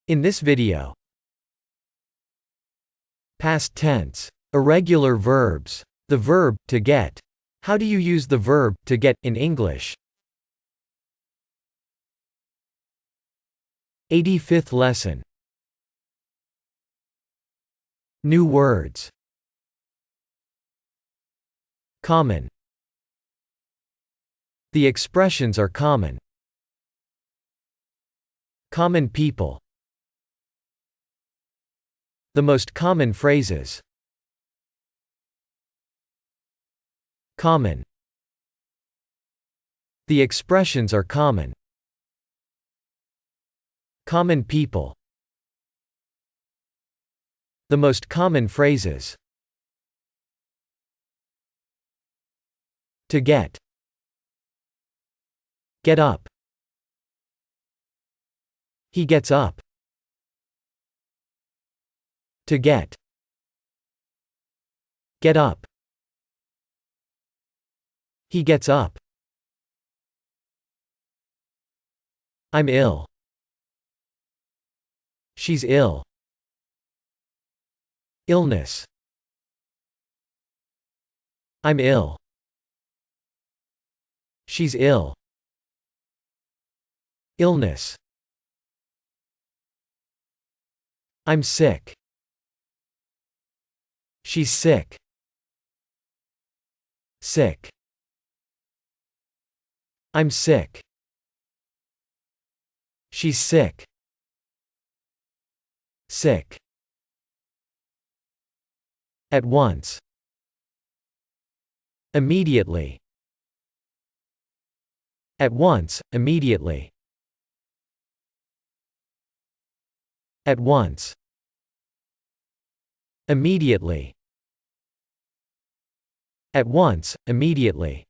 In this video, past tense, irregular verbs, the verb, to get. How do you use the verb, to get, in English? 85th lesson. New words. Common. The expressions are common. Common people. The most common phrases. Common. The expressions are common. Common people. The most common phrases. To get. Get up. He gets up. To get. Get up. He gets up. I'm ill. She's ill. Illness. I'm ill. She's ill. Illness. I'm sick. She's sick. Sick. I'm sick. She's sick. Sick. At once. Immediately. At once, immediately. At once. Immediately. At once, immediately.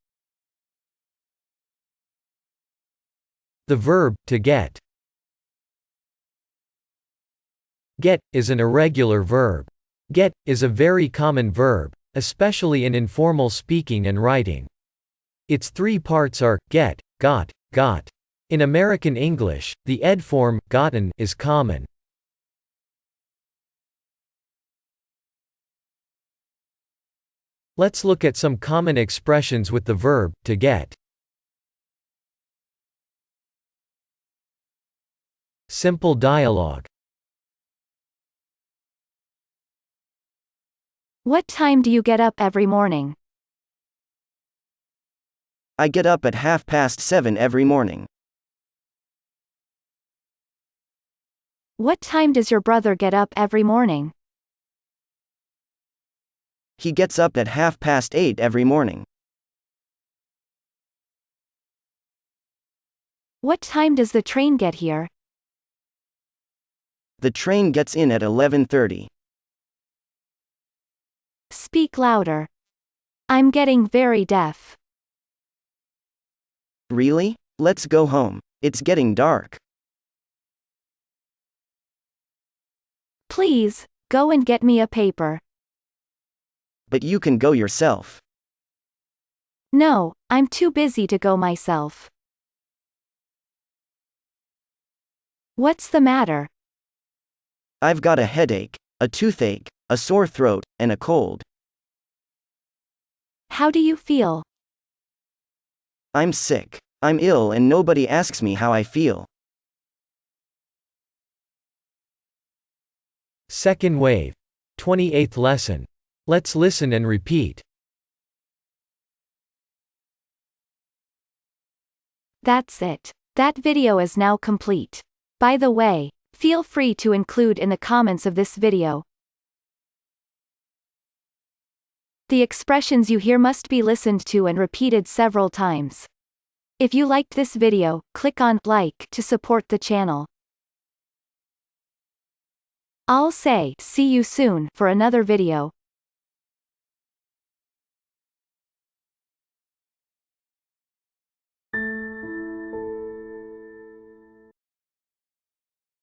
The verb, to get. Get is an irregular verb. Get is a very common verb, especially in informal speaking and writing. Its three parts are get, got, got. In American English, the ed form, gotten, is common. Let's look at some common expressions with the verb, to get. Simple dialogue. What time do you get up every morning? I get up at 7:30 every morning. What time does your brother get up every morning? He gets up at 8:30 every morning. What time does the train get here? The train gets in at 11:30. Speak louder. I'm getting very deaf. Really? Let's go home. It's getting dark. Please, go and get me a paper. But you can go yourself. No, I'm too busy to go myself. What's the matter? I've got a headache, a toothache, a sore throat, and a cold. How do you feel? I'm sick. I'm ill and nobody asks me how I feel. Second wave. 28th lesson. Let's listen and repeat. That's it. That video is now complete. By the way, feel free to include in the comments of this video. The expressions you hear must be listened to and repeated several times. If you liked this video, click on like to support the channel. I'll say see you soon for another video.